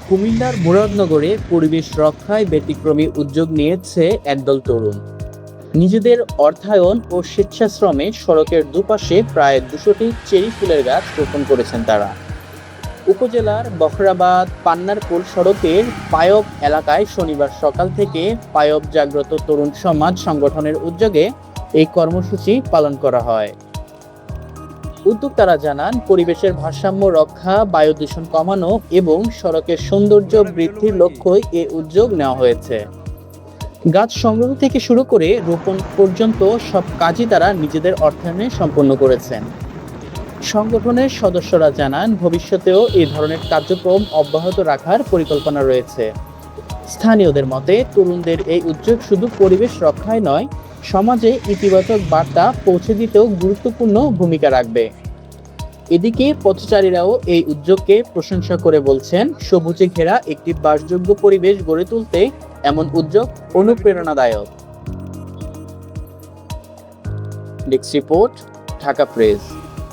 কুমিল্লার মুরাদনগরে পরিবেশ রক্ষায় ব্যতিক্রমী উদ্যোগ নিয়েছে একদল তরুণ। নিজেদের অর্থায়ন ও স্বেচ্ছাশ্রমে সড়কের দুপাশে প্রায় 200টি চেরি ফুলের গাছ রোপণ করেছেন তারা। উপজেলার বখরাবাদ পান্নারপুল সড়কের পায়ব এলাকায় শনিবার সকাল থেকে পায়ব জাগ্রত তরুণ সমাজ সংগঠনের উদ্যোগে এই কর্মসূচি পালন করা হয়। উদ্যোক্তারা জানান, পরিবেশের ভারসাম্য রক্ষা, বায়ু দূষণ কমানো এবং সড়কের সৌন্দর্য বৃদ্ধির লক্ষ্যই এ উদ্যোগ নেওয়া হয়েছে। গাছ সংগ্রহ থেকে শুরু করে রোপণ পর্যন্ত সব কাজই তারা নিজেদের অর্থায়নে সম্পন্ন করেছেন। সংগঠনের সদস্যরা জানান, ভবিষ্যতেও এই ধরনের কার্যক্রম অব্যাহত রাখার পরিকল্পনা রয়েছে। স্থানীয়দের মতে, তরুণদের এই উদ্যোগ শুধু পরিবেশ রক্ষায় নয়, সমাজে ইতিবাচক বার্তা পৌঁছে দিতেও গুরুত্বপূর্ণ ভূমিকা রাখবে। এদিকে পথচারীরাও এই উদ্যোগকে প্রশংসা করে বলছেন, সবুজে ঘেরা একটি বাসযোগ্য পরিবেশ গড়ে তুলতে এমন উদ্যোগ অনুপ্রেরণাদায়ক। Desk report, Dhaka press.